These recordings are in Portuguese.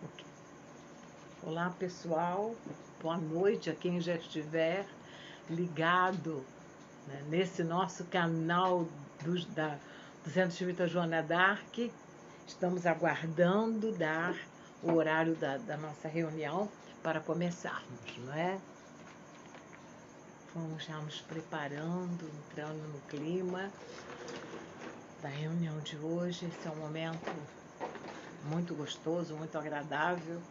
Ok. Olá, pessoal. Boa noite a quem já estiver ligado, né, nesse nosso canal do Centro Espírita Joana d'Arc. Estamos aguardando dar o horário da nossa reunião para começarmos, não é? Vamos já nos preparando, entrando no clima da reunião de hoje. Esse é um momento muito gostoso, muito agradável.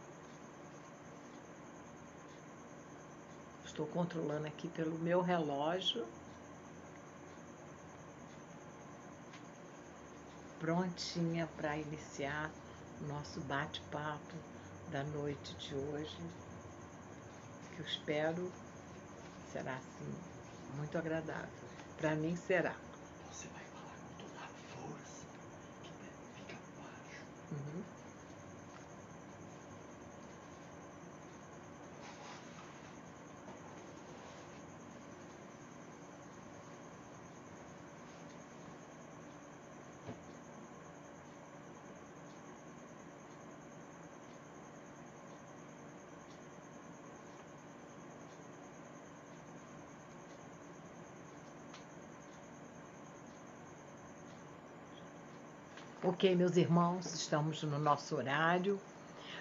Estou controlando aqui pelo meu relógio. Prontinha para iniciar o nosso bate-papo da noite de hoje, que eu espero será assim muito agradável. Para mim será. Você vai falar com toda a força que fica baixo. Uhum. Ok, meus irmãos, estamos no nosso horário.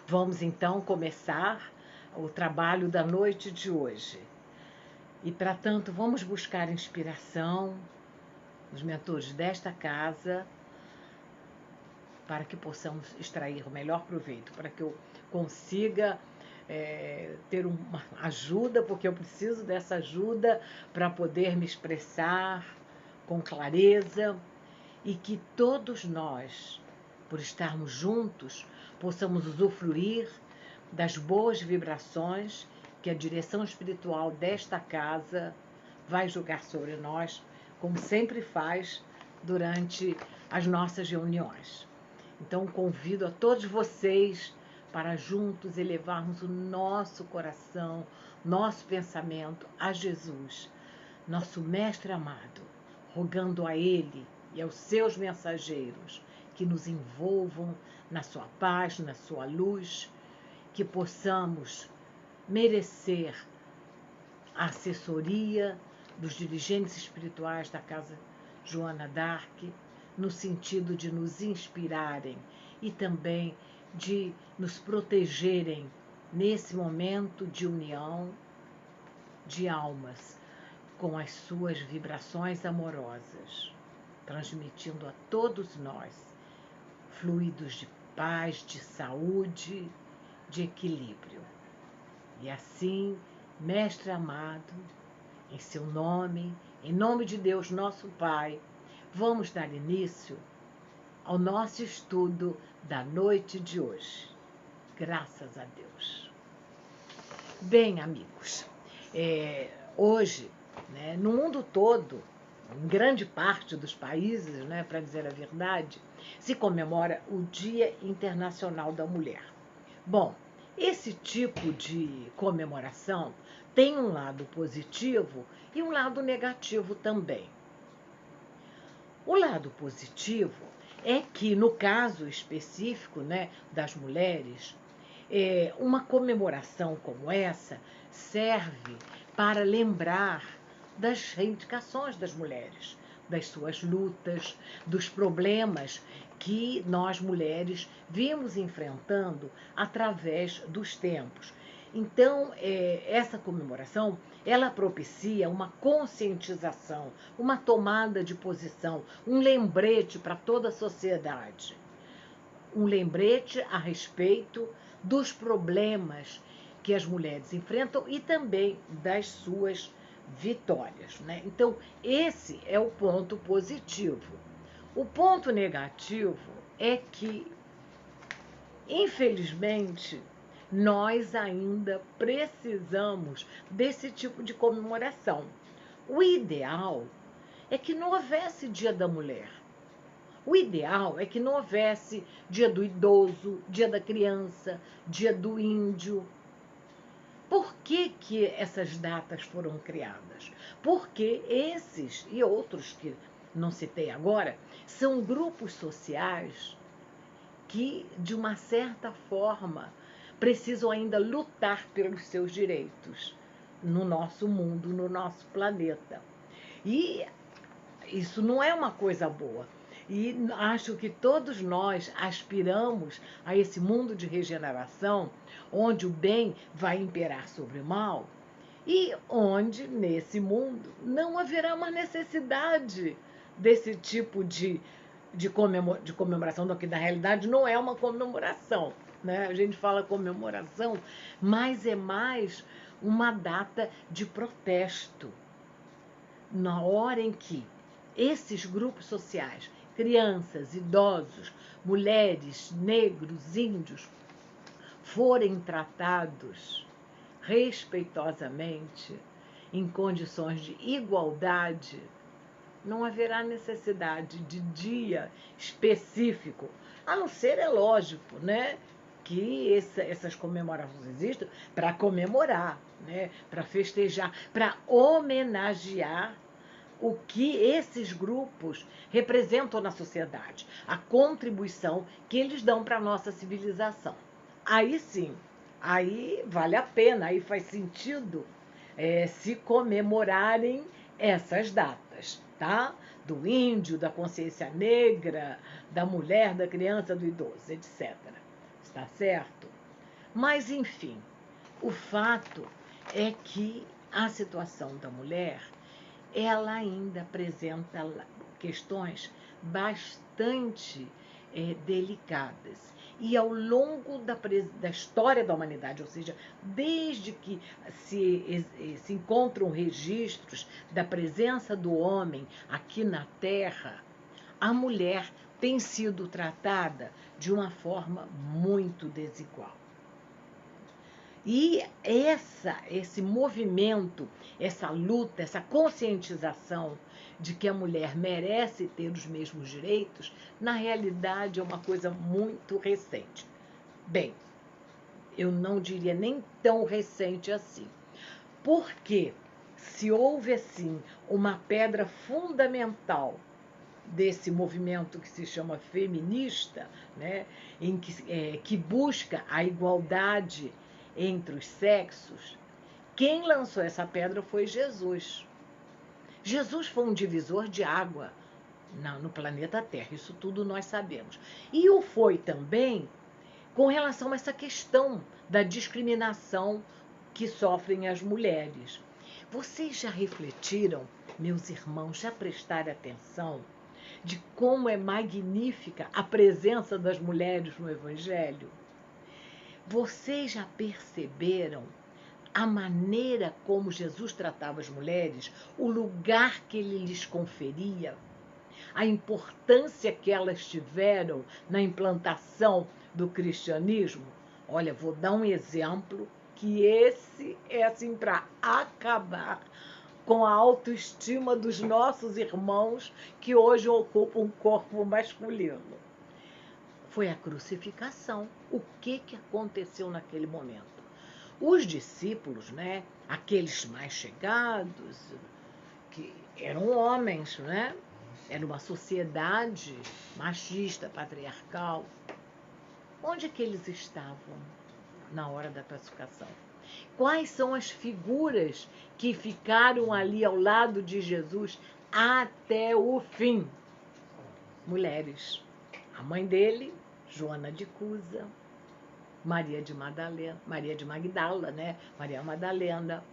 Vamos então começar o trabalho da noite de hoje. E para tanto, vamos buscar inspiração nos mentores desta casa para que possamos extrair o melhor proveito, para que eu consiga ter uma ajuda, porque eu preciso dessa ajuda para poder me expressar com clareza e que todos nós, por estarmos juntos, possamos usufruir das boas vibrações que a direção espiritual desta casa vai jogar sobre nós, como sempre faz durante as nossas reuniões. Então, convido a todos vocês para juntos elevarmos o nosso coração, nosso pensamento a Jesus, nosso Mestre amado, rogando a Ele e aos seus mensageiros que nos envolvam na sua paz, na sua luz, que possamos merecer a assessoria dos dirigentes espirituais da Casa Joana d'Arc, no sentido de nos inspirarem e também de nos protegerem nesse momento de união de almas com as suas vibrações amorosas, transmitindo a todos nós fluidos de paz, de saúde, de equilíbrio. E assim, Mestre amado, em seu nome, em nome de Deus, nosso Pai, vamos dar início ao nosso estudo da noite de hoje. Graças a Deus. Bem, amigos, hoje, né, no mundo todo, em grande parte dos países, né, para dizer a verdade, se comemora o Dia Internacional da Mulher. Bom, esse tipo de comemoração tem um lado positivo e um lado negativo também. O lado positivo é que, no caso específico, né, das mulheres, uma comemoração como essa serve para lembrar das reivindicações das mulheres, das suas lutas, dos problemas que nós mulheres vimos enfrentando através dos tempos. Então, essa comemoração, ela propicia uma conscientização, uma tomada de posição, um lembrete para toda a sociedade. Um lembrete a respeito dos problemas que as mulheres enfrentam e também das suas vitórias, né? Então, esse é o ponto positivo. O ponto negativo é que, infelizmente, nós ainda precisamos desse tipo de comemoração. O ideal é que não houvesse Dia da Mulher. O ideal é que não houvesse Dia do Idoso, Dia da Criança, Dia do Índio. Por que essas datas foram criadas? Porque esses e outros que não citei agora são grupos sociais que, de uma certa forma, precisam ainda lutar pelos seus direitos no nosso mundo, no nosso planeta. E isso não é uma coisa boa. E acho que todos nós aspiramos a esse mundo de regeneração, onde o bem vai imperar sobre o mal, e onde, nesse mundo, não haverá uma necessidade desse tipo de comemoração, que na realidade não é uma comemoração, né? A gente fala comemoração, mas é mais uma data de protesto. Na hora em que esses grupos sociais, crianças, idosos, mulheres, negros, índios, forem tratados respeitosamente, em condições de igualdade, não haverá necessidade de dia específico, a não ser, é lógico, né, que essas comemorações existem para comemorar, né, para festejar, para homenagear o que esses grupos representam na sociedade, a contribuição que eles dão para a nossa civilização. Aí sim, aí vale a pena, aí faz sentido se comemorarem essas datas, tá? Do índio, da consciência negra, da mulher, da criança, do idoso, etc. Está certo? Mas, enfim, o fato é que a situação da mulher, ela ainda apresenta questões bastante delicadas. E ao longo da história da humanidade, ou seja, desde que se encontram registros da presença do homem aqui na Terra, a mulher tem sido tratada de uma forma muito desigual. E esse movimento, essa luta, essa conscientização de que a mulher merece ter os mesmos direitos, na realidade é uma coisa muito recente. Bem, eu não diria nem tão recente assim. Porque se houve, assim, uma pedra fundamental desse movimento que se chama feminista, né, que busca a igualdade entre os sexos, quem lançou essa pedra foi Jesus. Jesus foi um divisor de água no planeta Terra, isso tudo nós sabemos. E o foi também com relação a essa questão da discriminação que sofrem as mulheres. Vocês já refletiram, meus irmãos, já prestaram atenção de como é magnífica a presença das mulheres no Evangelho? Vocês já perceberam a maneira como Jesus tratava as mulheres, o lugar que ele lhes conferia, a importância que elas tiveram na implantação do cristianismo? Olha, vou dar um exemplo que esse é assim para acabar com a autoestima dos nossos irmãos que hoje ocupam um corpo masculino. Foi a crucificação. O que aconteceu naquele momento? Os discípulos, né, aqueles mais chegados, que eram homens, né? Era uma sociedade machista, patriarcal. Onde é que eles estavam na hora da crucificação? Quais são as figuras que ficaram ali ao lado de Jesus até o fim? Mulheres. A mãe dele, Joana de Cusa, Maria de Magdala, né? Maria Madalena.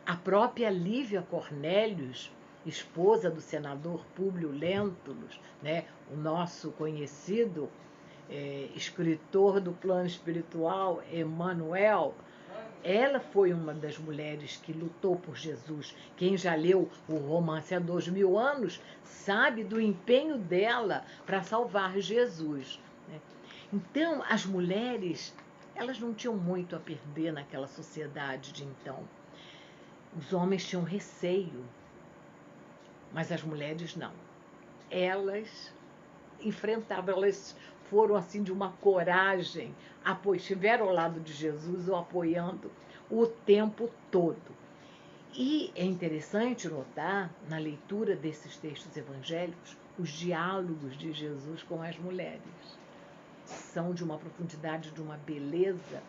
A própria Lívia Cornélios, esposa do senador Públio Lentulus, né? O nosso conhecido escritor do plano espiritual, Emmanuel. Ela foi uma das mulheres que lutou por Jesus. Quem já leu o romance há 2000 anos sabe do empenho dela para salvar Jesus, né? Então, as mulheres, elas não tinham muito a perder naquela sociedade de então. Os homens tinham receio, mas as mulheres não. Elas enfrentavam, elas foram assim de uma coragem, estiveram ao lado de Jesus, o apoiando o tempo todo. E é interessante notar, na leitura desses textos evangélicos, os diálogos de Jesus com as mulheres. são de uma profundidade, de uma beleza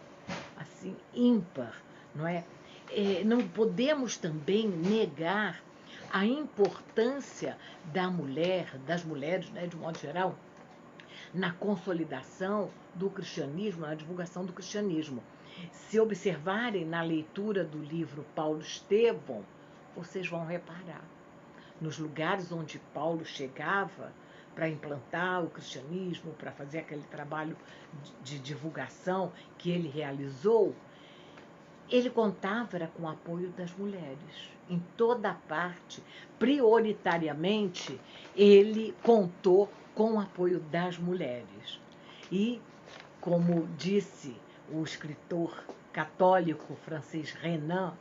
assim ímpar, não é? Não podemos também negar a importância da mulher, das mulheres, né, de modo geral, na consolidação do cristianismo, na divulgação do cristianismo. Se observarem na leitura do livro Paulo Estevão, vocês vão reparar. Nos lugares onde Paulo chegava para implantar o cristianismo, para fazer aquele trabalho de divulgação que ele realizou, ele contava com o apoio das mulheres. Em toda parte, prioritariamente, ele contou com o apoio das mulheres. E, como disse o escritor católico Francis Renan,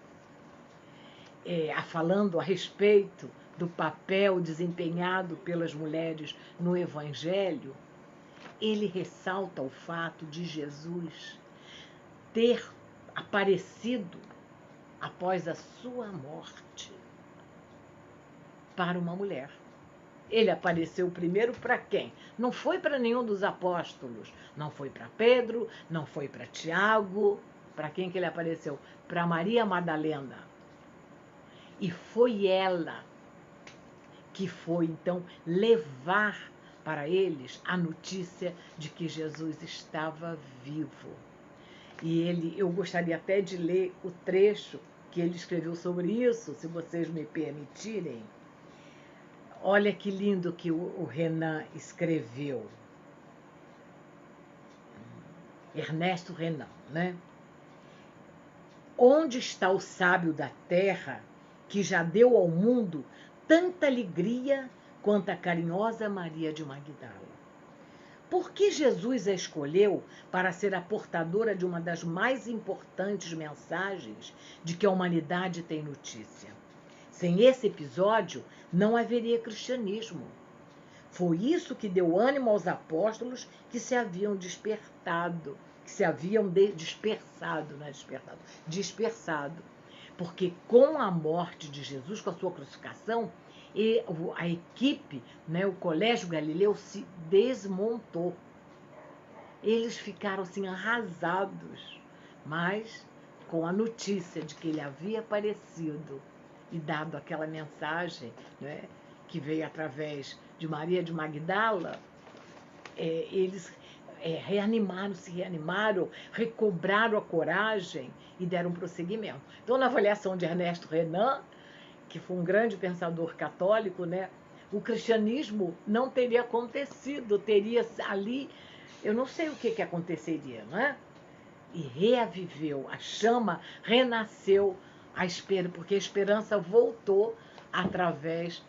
falando a respeito do papel desempenhado pelas mulheres no Evangelho, ele ressalta o fato de Jesus ter aparecido após a sua morte para uma mulher. Ele apareceu primeiro para quem? Não foi para nenhum dos apóstolos, não foi para Pedro, não foi para Tiago. Para quem que ele apareceu? Para Maria Madalena. E foi ela que foi, então, levar para eles a notícia de que Jesus estava vivo. E eu gostaria até de ler o trecho que ele escreveu sobre isso, se vocês me permitirem. Olha que lindo que o Renan escreveu. Ernesto Renan, né? Onde está o sábio da terra que já deu ao mundo tanta alegria quanto a carinhosa Maria de Magdala? Por que Jesus a escolheu para ser a portadora de uma das mais importantes mensagens de que a humanidade tem notícia? Sem esse episódio, não haveria cristianismo. Foi isso que deu ânimo aos apóstolos que se haviam dispersado, dispersado. Porque com a morte de Jesus, com a sua crucificação, a equipe, né, o Colégio Galileu se desmontou. Eles ficaram assim arrasados, mas com a notícia de que ele havia aparecido e dado aquela mensagem, né, que veio através de Maria de Magdala, eles se reanimaram, recobraram a coragem e deram prosseguimento. Então, na avaliação de Ernesto Renan, que foi um grande pensador católico, né, o cristianismo não teria acontecido, teria ali, eu não sei o que aconteceria, não é? E reaviveu, a chama renasceu, porque a esperança voltou através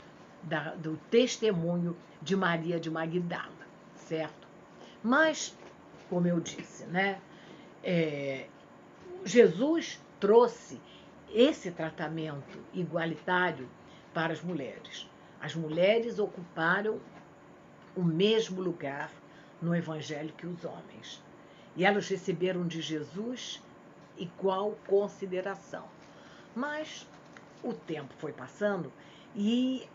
do testemunho de Maria de Magdala, certo? Mas, como eu disse, né, Jesus trouxe esse tratamento igualitário para as mulheres. As mulheres ocuparam o mesmo lugar no Evangelho que os homens. E elas receberam de Jesus igual consideração. Mas o tempo foi passando e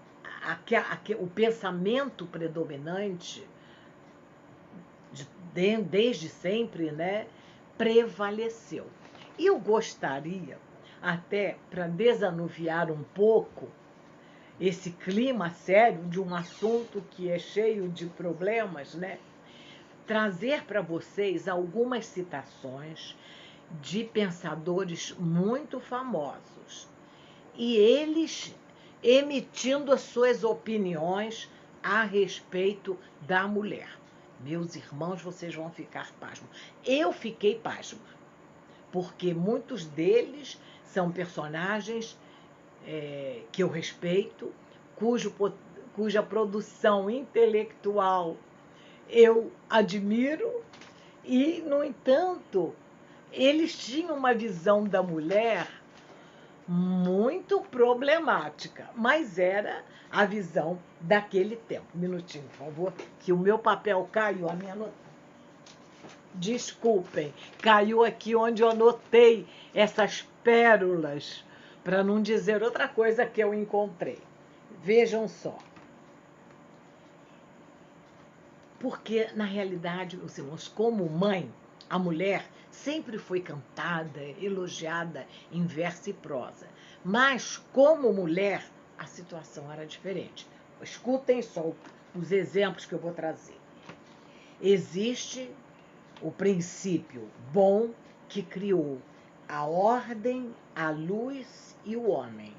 o pensamento predominante, desde sempre, né, prevaleceu. E eu gostaria, até para desanuviar um pouco esse clima sério de um assunto que é cheio de problemas, né, trazer para vocês algumas citações de pensadores muito famosos e eles emitindo as suas opiniões a respeito da mulher. Meus irmãos, vocês vão ficar pasmos. Eu fiquei pasmo, porque muitos deles são personagens que eu respeito, cuja produção intelectual eu admiro e, no entanto, eles tinham uma visão da mulher muito problemática, mas era a visão daquele tempo. Um minutinho, por favor, que o meu papel caiu, a minha nota. Desculpem, caiu aqui onde eu anotei essas pérolas, para não dizer outra coisa que eu encontrei. Vejam só. Porque, na realidade, meus irmãos, como mãe, a mulher sempre foi cantada, elogiada em verso e prosa. Mas, como mulher, a situação era diferente. Escutem só os exemplos que eu vou trazer. Existe o princípio bom que criou a ordem, a luz e o homem.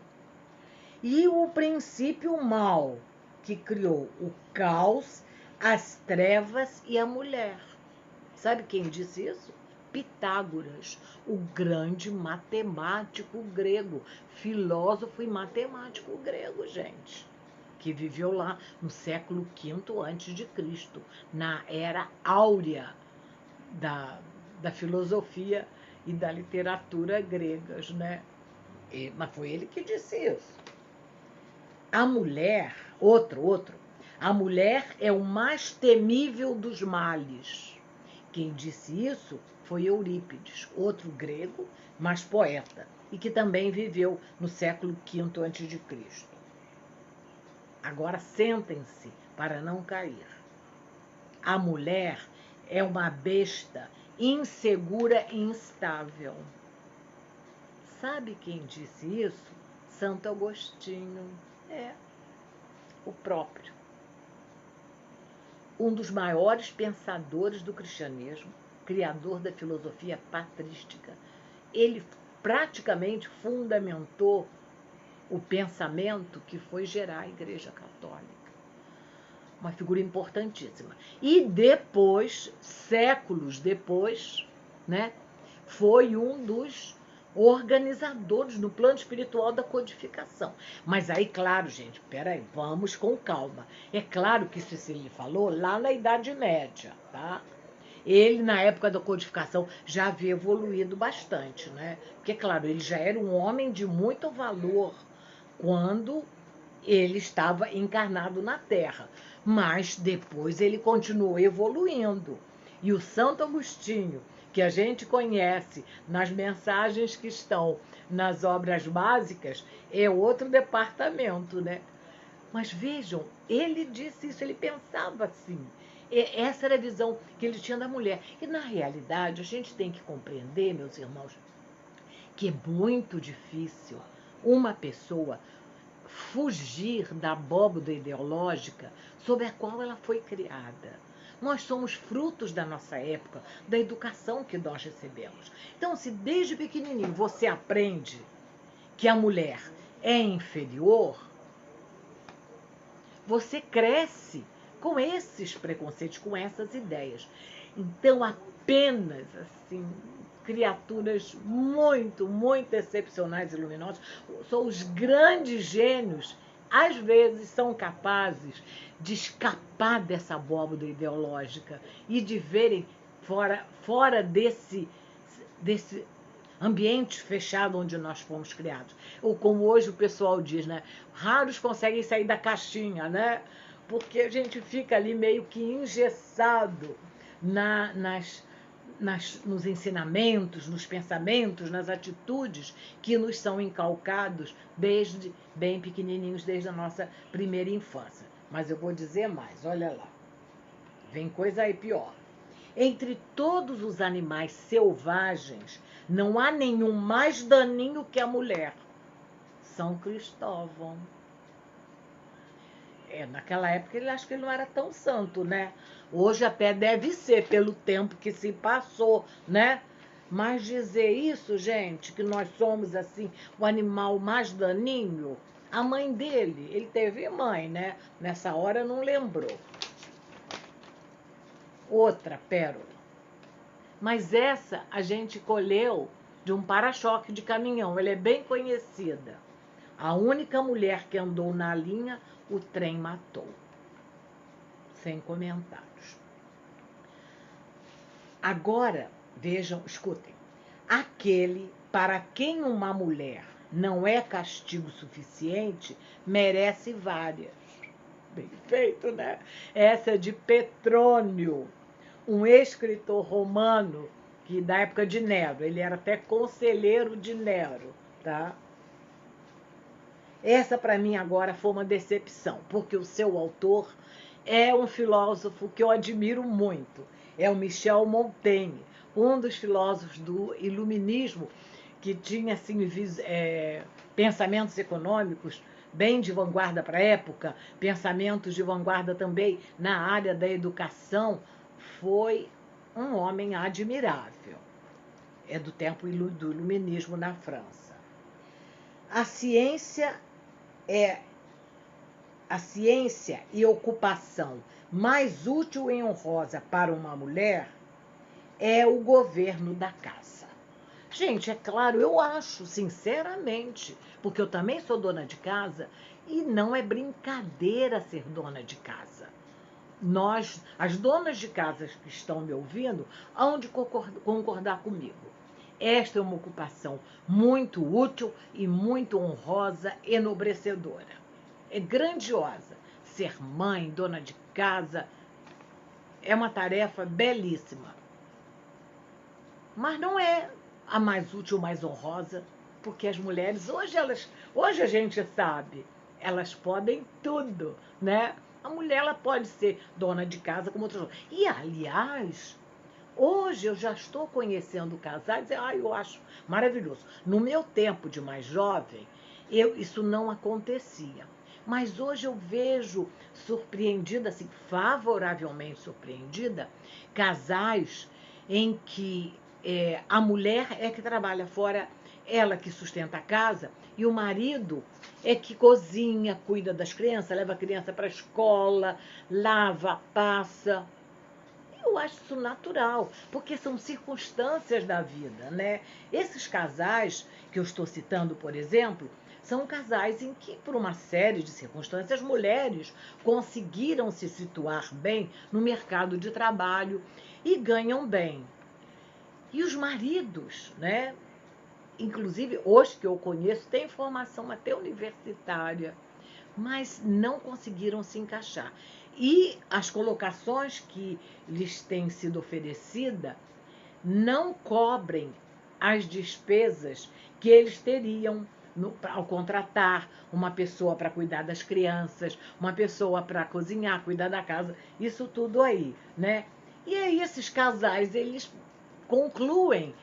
E o princípio mau que criou o caos, as trevas e a mulher. Sabe quem disse isso? Pitágoras, o grande matemático grego, filósofo e matemático grego, gente, que viveu lá no século V a.C., na era áurea da filosofia e da literatura gregas, né? Mas foi ele que disse isso. A mulher, a mulher é o mais temível dos males. Quem disse isso foi Eurípides, outro grego, mas poeta, e que também viveu no século V a.C. Agora sentem-se para não cair. A mulher é uma besta insegura e instável. Sabe quem disse isso? Santo Agostinho. O próprio. Um dos maiores pensadores do cristianismo, criador da filosofia patrística. Ele praticamente fundamentou o pensamento que foi gerar a Igreja Católica. Uma figura importantíssima. E depois, séculos depois, né, foi um dos organizadores no plano espiritual da codificação. Mas aí, claro, gente, peraí, vamos com calma. É claro que isso ele falou lá na Idade Média, tá? Ele, na época da codificação, já havia evoluído bastante, né? Porque, claro, ele já era um homem de muito valor quando ele estava encarnado na Terra. Mas depois ele continuou evoluindo. E o Santo Agostinho, que a gente conhece nas mensagens que estão nas obras básicas, é outro departamento, né? Mas vejam, ele disse isso, ele pensava assim. Essa era a visão que ele tinha da mulher. E, na realidade, a gente tem que compreender, meus irmãos, que é muito difícil uma pessoa fugir da abóbada ideológica sob a qual ela foi criada. Nós somos frutos da nossa época, da educação que nós recebemos. Então, se desde pequenininho você aprende que a mulher é inferior, você cresce com esses preconceitos, com essas ideias. Então, apenas assim, criaturas muito, muito excepcionais e luminosas, são os grandes gênios, às vezes são capazes de escapar dessa abóbada ideológica e de verem fora desse ambiente fechado onde nós fomos criados. Ou como hoje o pessoal diz, né? Raros conseguem sair da caixinha, né? Porque a gente fica ali meio que engessado nos ensinamentos, nos pensamentos, nas atitudes que nos são incalcados desde bem pequenininhos, desde a nossa primeira infância. Mas eu vou dizer mais, olha lá. Vem coisa aí pior. Entre todos os animais selvagens, não há nenhum mais daninho que a mulher. São Cristóvão. Naquela época ele acho que ele não era tão santo, né? Hoje até deve ser pelo tempo que se passou, né? Mas dizer isso, gente, que nós somos assim o animal mais daninho, a mãe dele, ele teve mãe, né? Nessa hora não lembrou. Outra pérola. Mas essa a gente colheu de um para-choque de caminhão, ela é bem conhecida. A única mulher que andou na linha, o trem matou. Sem comentários. Agora, vejam, escutem. Aquele para quem uma mulher não é castigo suficiente, merece várias. Bem feito, né? Essa é de Petrônio, um escritor romano que da época de Nero, ele era até conselheiro de Nero, tá? Essa para mim agora foi uma decepção, porque o seu autor é um filósofo que eu admiro muito. É o Michel Montaigne, um dos filósofos do iluminismo, que tinha assim, pensamentos econômicos bem de vanguarda para a época, pensamentos de vanguarda também na área da educação. Foi um homem admirável. É do tempo do iluminismo na França. A ciência e ocupação mais útil e honrosa para uma mulher é o governo da casa. Gente, é claro, eu acho, sinceramente, porque eu também sou dona de casa e não é brincadeira ser dona de casa. Nós, as donas de casas que estão me ouvindo, hão de concordar comigo. Esta é uma ocupação muito útil e muito honrosa, enobrecedora. É grandiosa. Ser mãe, dona de casa, é uma tarefa belíssima. Mas não é a mais útil, mais honrosa, porque as mulheres, hoje a gente sabe, elas podem tudo, né? A mulher, ela pode ser dona de casa como outras. E, aliás, hoje eu já estou conhecendo casais, eu acho maravilhoso. No meu tempo de mais jovem, isso não acontecia. Mas hoje eu vejo surpreendida, assim, favoravelmente surpreendida, casais em que a mulher é que trabalha fora, ela que sustenta a casa, e o marido é que cozinha, cuida das crianças, leva a criança para a escola, lava, passa. Eu acho isso natural, porque são circunstâncias da vida, né? Esses casais que eu estou citando, por exemplo, são casais em que, por uma série de circunstâncias, as mulheres conseguiram se situar bem no mercado de trabalho e ganham bem. E os maridos, né? Inclusive, hoje que eu conheço, têm formação até universitária, mas não conseguiram se encaixar. E as colocações que lhes têm sido oferecidas não cobrem as despesas que eles teriam ao contratar uma pessoa para cuidar das crianças, uma pessoa para cozinhar, cuidar da casa, isso tudo aí, né? E aí esses casais, eles concluem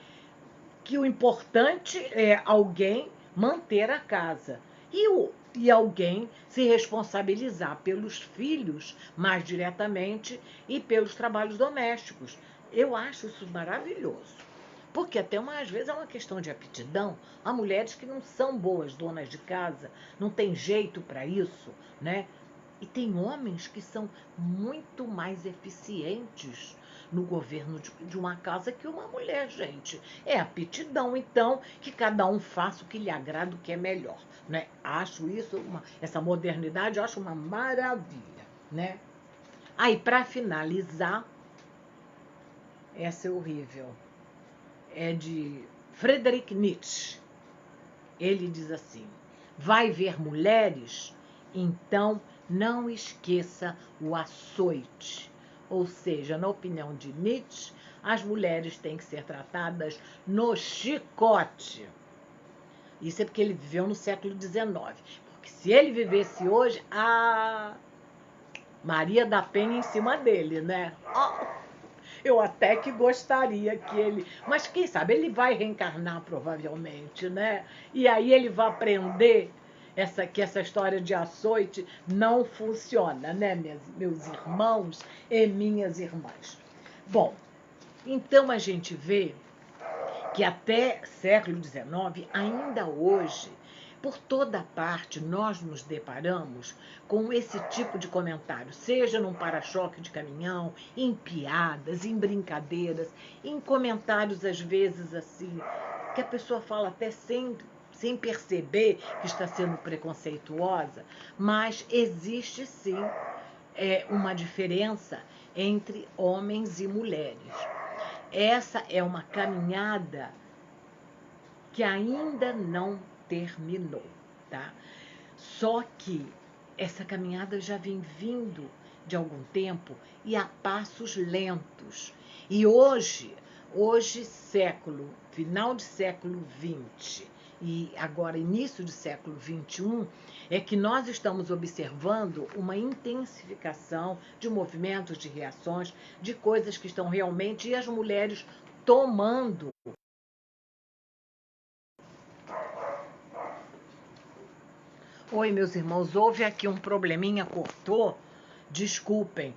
que o importante é alguém manter a casa e alguém se responsabilizar pelos filhos mais diretamente e pelos trabalhos domésticos. Eu acho isso maravilhoso. Porque até às vezes é uma questão de aptidão. Há mulheres que não são boas donas de casa, não tem jeito para isso, né? E tem homens que são muito mais eficientes no governo de uma casa que uma mulher, gente. É aptidão, então, que cada um faça o que lhe agrada, o que é melhor, né? Acho isso, essa modernidade, eu acho uma maravilha, né? Aí, para finalizar, essa é horrível. É de Friedrich Nietzsche. Ele diz assim: vai ver mulheres, então não esqueça o açoite. Ou seja, na opinião de Nietzsche, as mulheres têm que ser tratadas no chicote. Isso é porque ele viveu no século XIX. Porque se ele vivesse hoje, Maria da Penha em cima dele, né? Eu até que gostaria que ele... Mas quem sabe, ele vai reencarnar provavelmente, né? E aí ele vai aprender que essa história de açoite não funciona, né, meus irmãos e minhas irmãs? Bom, então a gente vê que até século XIX, ainda hoje, por toda parte, nós nos deparamos com esse tipo de comentário, seja num para-choque de caminhão, em piadas, em brincadeiras, em comentários, às vezes, assim, que a pessoa fala até sem perceber que está sendo preconceituosa, mas existe, sim, uma diferença entre homens e mulheres. Essa é uma caminhada que ainda não terminou, tá? Só que essa caminhada já vem vindo de algum tempo e a passos lentos. E hoje, final de século XX e agora início do século XXI, é que nós estamos observando uma intensificação de movimentos, de reações, de coisas que estão realmente, e as mulheres tomando. Oi, meus irmãos, houve aqui um probleminha, cortou, desculpem.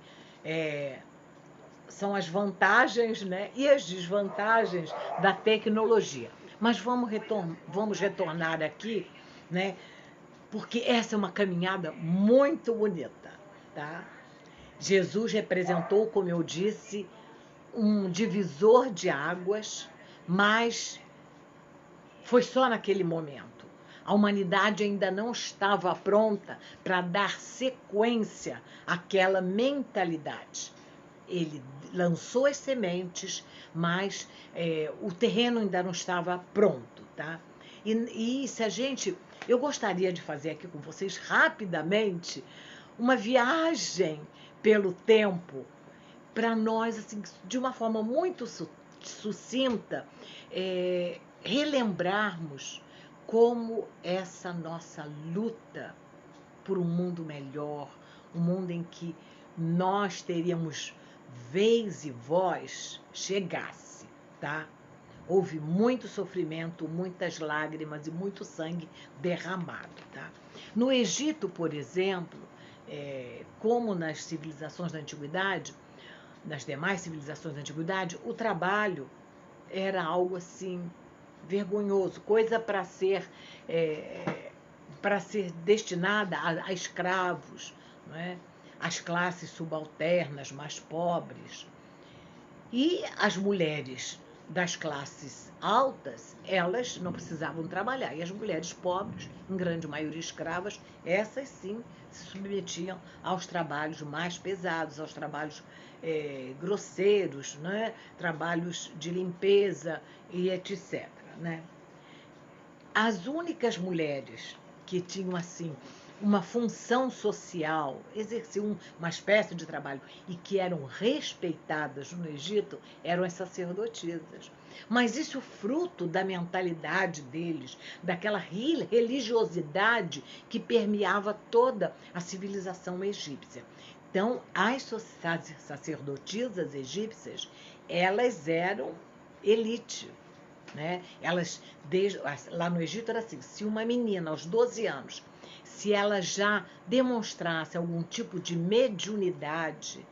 São as vantagens, né, e as desvantagens da tecnologia. Mas vamos retornar aqui, né, porque essa é uma caminhada muito bonita, tá? Jesus representou, como eu disse, um divisor de águas, mas foi só naquele momento. A humanidade ainda não estava pronta para dar sequência àquela mentalidade. Ele lançou as sementes, mas o terreno ainda não estava pronto, tá? E se a gente... Eu gostaria de fazer aqui com vocês rapidamente uma viagem pelo tempo para nós, assim, de uma forma muito sucinta, relembrarmos como essa nossa luta por um mundo melhor, um mundo em que nós teríamos vez e voz, chegasse, tá? Houve muito sofrimento, muitas lágrimas e muito sangue derramado, tá? No Egito, por exemplo, como nas civilizações da antiguidade, nas demais civilizações da antiguidade, o trabalho era algo assim vergonhoso, coisa para ser destinada a escravos, não é? As classes subalternas, mais pobres. E as mulheres das classes altas, elas não precisavam trabalhar. E as mulheres pobres, em grande maioria escravas, essas sim se submetiam aos trabalhos mais pesados, aos trabalhos grosseiros, né? Trabalhos de limpeza e etc. Né? As únicas mulheres que tinham assim uma função social, exerciam uma espécie de trabalho e que eram respeitadas no Egito, eram as sacerdotisas. Mas isso fruto da mentalidade deles, daquela religiosidade que permeava toda a civilização egípcia. Então, as sacerdotisas egípcias, elas eram elite. Né? Lá no Egito era assim, se uma menina aos 12 anos, se ela já demonstrasse algum tipo de mediunidade,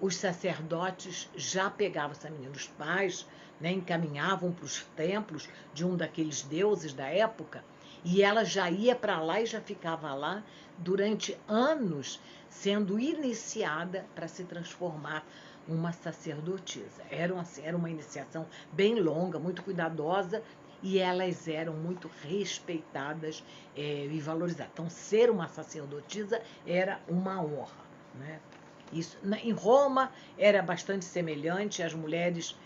os sacerdotes já pegavam essa menina, os pais, né, encaminhavam para os templos de um daqueles deuses da época, e ela já ia para lá e já ficava lá durante anos, sendo iniciada para se transformar uma sacerdotisa. Era uma iniciação bem longa, muito cuidadosa, e elas eram muito respeitadas e valorizadas. Então, ser uma sacerdotisa era uma honra, né? Isso, em Roma era bastante semelhante. As mulheres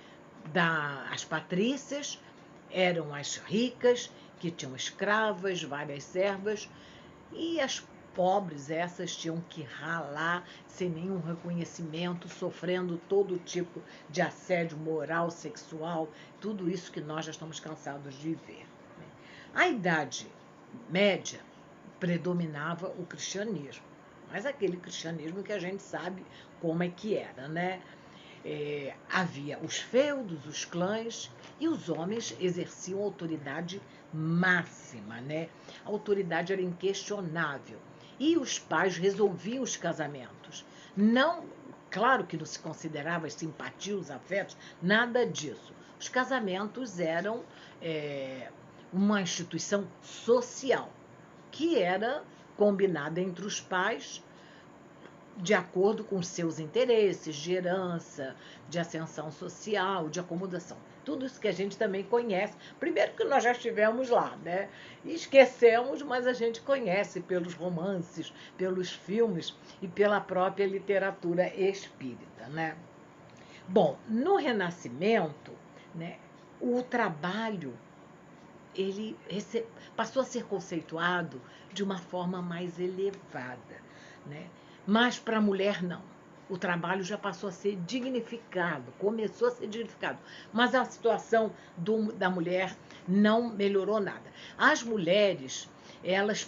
as patrícias eram as ricas, que tinham escravas, várias servas, e as pobres, essas tinham que ralar sem nenhum reconhecimento, sofrendo todo tipo de assédio moral, sexual, tudo isso que nós já estamos cansados de ver. A Idade Média predominava o cristianismo, mas aquele cristianismo que a gente sabe como é que era, né? Havia os feudos, os clãs, e os homens exerciam autoridade máxima, né? A autoridade era inquestionável. E os pais resolviam os casamentos. Não, claro que não se considerava as simpatias, os afetos, nada disso. Os casamentos eram uma instituição social, que era combinada entre os pais de acordo com seus interesses, de herança, de ascensão social, de acomodação. Tudo isso que a gente também conhece. Primeiro que nós já estivemos lá, né? Esquecemos, mas a gente conhece pelos romances, pelos filmes e pela própria literatura espírita, né? Bom, no Renascimento, né, o trabalho ele passou a ser conceituado de uma forma mais elevada, né? Mas para a mulher não. o trabalho já passou a ser dignificado, começou a ser dignificado. Mas a situação da mulher não melhorou nada. As mulheres, elas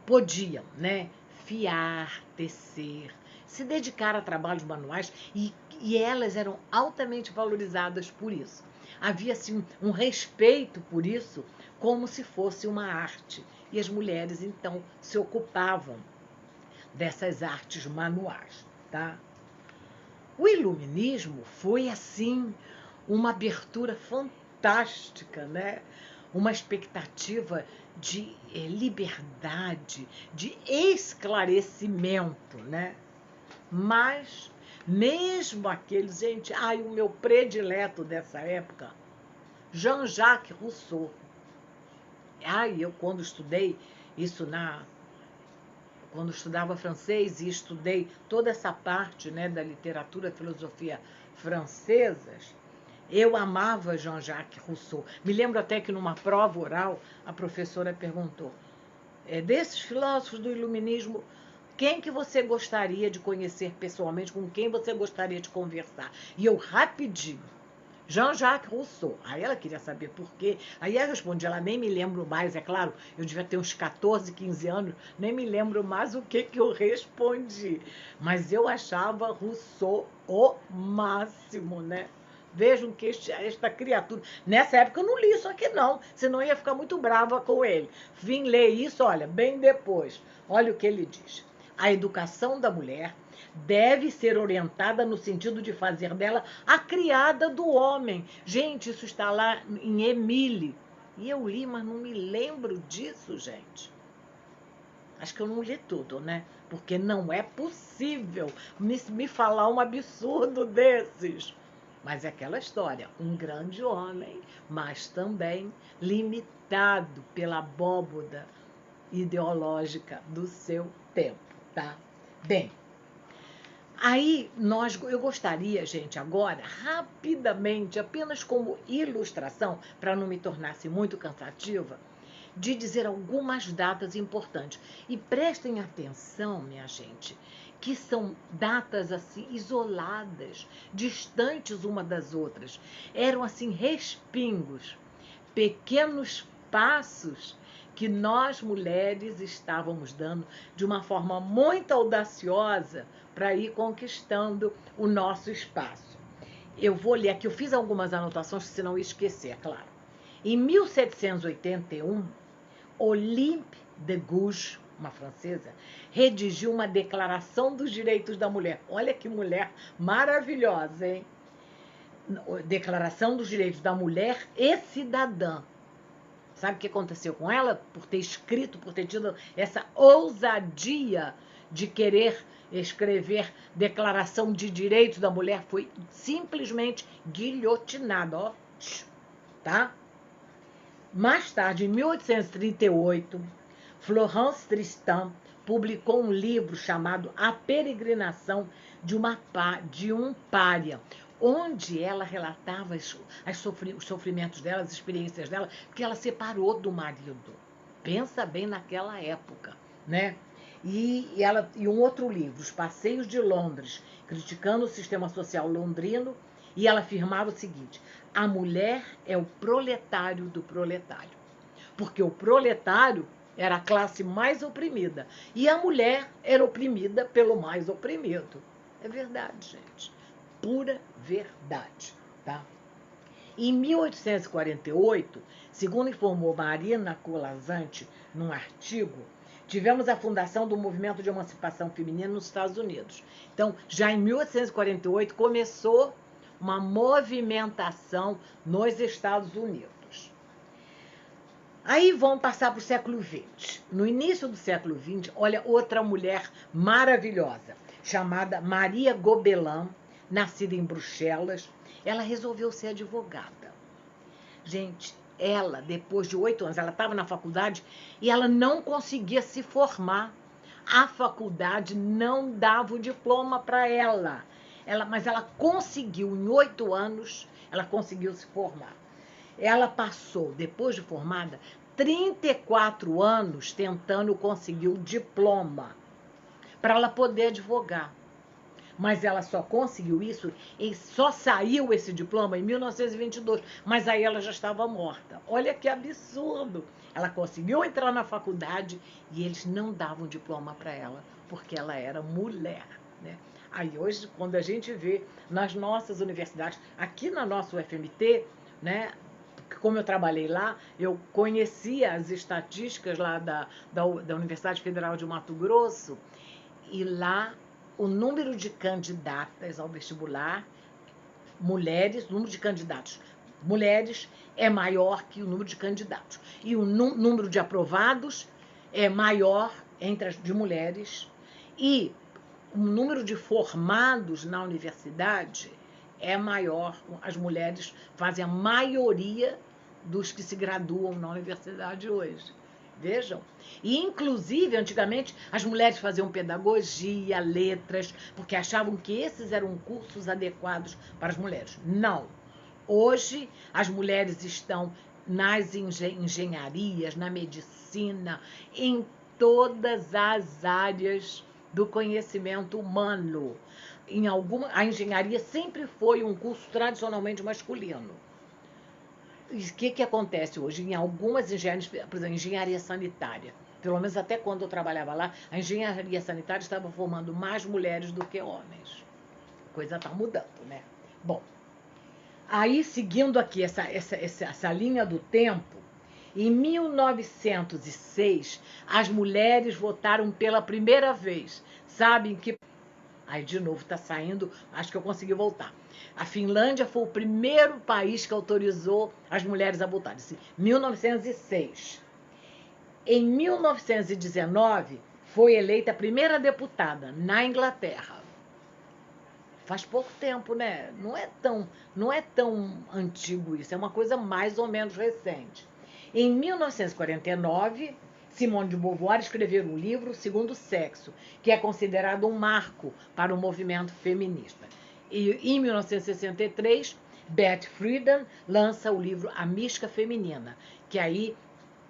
podiam, né, fiar, tecer, se dedicar a trabalhos manuais e elas eram altamente valorizadas por isso. Havia assim, um respeito por isso, como se fosse uma arte. E as mulheres, então, se ocupavam dessas artes manuais, tá? O iluminismo foi, assim, uma abertura fantástica, né? Uma expectativa de liberdade, de esclarecimento, né? Mas, mesmo aqueles, gente, o meu predileto dessa época, Jean-Jacques Rousseau. Eu quando estudei isso quando estudava francês e estudei toda essa parte, né, da literatura e filosofia francesas, eu amava Jean-Jacques Rousseau. Me lembro até que numa prova oral a professora perguntou: desses filósofos do iluminismo, quem que você gostaria de conhecer pessoalmente, com quem você gostaria de conversar? E eu rapidinho, Jean-Jacques Rousseau. Aí ela queria saber por quê. Aí eu respondi, ela nem me lembro mais, é claro, eu devia ter uns 14, 15 anos, nem me lembro mais o que eu respondi. Mas eu achava Rousseau o máximo, né? Vejam que esta criatura... Nessa época eu não li isso aqui não, senão eu ia ficar muito brava com ele. Vim ler isso, olha, bem depois. Olha o que ele diz. A educação da mulher deve ser orientada no sentido de fazer dela a criada do homem. Gente, isso está lá em Emile. E eu li, mas não me lembro disso, gente. Acho que eu não li tudo, né? Porque não é possível me falar um absurdo desses. Mas é aquela história, um grande homem, mas também limitado pela abóboda ideológica do seu tempo, tá? Bem, aí eu gostaria, gente, agora, rapidamente, apenas como ilustração, para não me tornar-se muito cansativa, de dizer algumas datas importantes. E prestem atenção, minha gente, que são datas assim isoladas, distantes uma das outras. Eram assim respingos, pequenos passos que nós mulheres estávamos dando de uma forma muito audaciosa para ir conquistando o nosso espaço. Eu vou ler aqui, eu fiz algumas anotações, se não esquecer, é claro. Em 1781, Olympe de Gouges, uma francesa, redigiu uma declaração dos direitos da mulher. Olha que mulher maravilhosa, hein? Declaração dos direitos da mulher e cidadã. Sabe o que aconteceu com ela? Por ter escrito, por ter tido essa ousadia de querer escrever declaração de direitos da mulher, foi simplesmente guilhotinada, ó, tá? Mais tarde, em 1838, Florence Tristan publicou um livro chamado A Peregrinação de um Pária, onde ela relatava os sofrimentos dela, as experiências dela, porque ela separou do marido. Pensa bem naquela época, né? E um outro livro, Os Passeios de Londres, criticando o sistema social londrino, e ela afirmava o seguinte: a mulher é o proletário do proletário. Porque o proletário era a classe mais oprimida e a mulher era oprimida pelo mais oprimido. É verdade, gente. Pura verdade, tá? Em 1848, segundo informou Marina Colasanti num artigo, tivemos a fundação do movimento de emancipação feminina nos Estados Unidos. Então, já em 1848 começou uma movimentação nos Estados Unidos. Aí vamos passar para o século XX. No início do século XX, olha outra mulher maravilhosa, chamada Maria Gobelin, nascida em Bruxelas. Ela resolveu ser advogada. Gente, ela, depois de 8 anos, ela estava na faculdade e ela não conseguia se formar. A faculdade não dava o diploma para ela. Mas ela conseguiu, em 8 anos, ela conseguiu se formar. Ela passou, depois de formada, 34 anos tentando conseguir o diploma para ela poder advogar. Mas ela só conseguiu isso e só saiu esse diploma em 1922. Mas aí ela já estava morta. Olha que absurdo! Ela conseguiu entrar na faculdade e eles não davam diploma para ela, porque ela era mulher, né? Aí hoje, quando a gente vê nas nossas universidades, aqui na nossa UFMT, né? Como eu trabalhei lá, eu conhecia as estatísticas lá da Universidade Federal de Mato Grosso, e lá o número de candidatas ao vestibular, mulheres, o número de candidatos mulheres é maior que o número de candidatos. E o número de aprovados é maior entre as de mulheres. E o número de formados na universidade é maior. As mulheres fazem a maioria dos que se graduam na universidade hoje. Vejam. E, inclusive, antigamente, as mulheres faziam pedagogia, letras, porque achavam que esses eram cursos adequados para as mulheres. Não. Hoje, as mulheres estão nas engenharias, na medicina, em todas as áreas do conhecimento humano. A engenharia sempre foi um curso tradicionalmente masculino. O que acontece hoje? Em algumas engenharias, por exemplo, engenharia sanitária, pelo menos até quando eu trabalhava lá, a engenharia sanitária estava formando mais mulheres do que homens. A coisa está mudando, né? Bom, aí seguindo aqui essa linha do tempo, em 1906, as mulheres votaram pela primeira vez. Sabem que... Aí, de novo, está saindo, acho que eu consegui voltar. A Finlândia foi o primeiro país que autorizou as mulheres a votarem, assim, 1906. Em 1919, foi eleita a primeira deputada na Inglaterra. Faz pouco tempo, né? Não é tão antigo isso, é uma coisa mais ou menos recente. Em 1949, Simone de Beauvoir escreveu um livro, O Segundo Sexo, que é considerado um marco para o movimento feminista. E em 1963, Beth Friedan lança o livro A Mística Feminina, que aí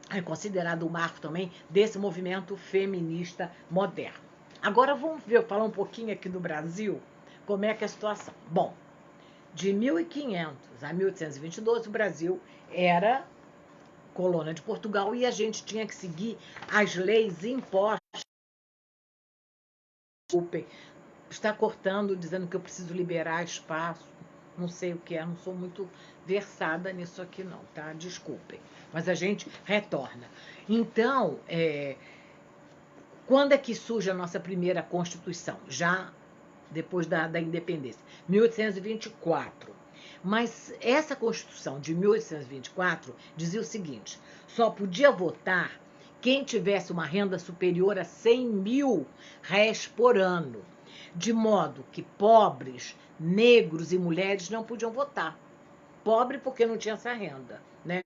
é considerado um marco também desse movimento feminista moderno. Agora vamos falar um pouquinho aqui do Brasil, como é que é a situação. Bom, de 1500 a 1822, o Brasil era colônia de Portugal e a gente tinha que seguir as leis impostas. Desculpem, está cortando, dizendo que eu preciso liberar espaço, não sei o que é, não sou muito versada nisso aqui não, tá? Desculpem, mas a gente retorna. Então, quando é que surge a nossa primeira Constituição? Já depois da independência, 1824. Mas essa Constituição de 1824 dizia o seguinte: só podia votar quem tivesse uma renda superior a 100 mil réis por ano, de modo que pobres, negros e mulheres não podiam votar. Pobre porque não tinha essa renda, né?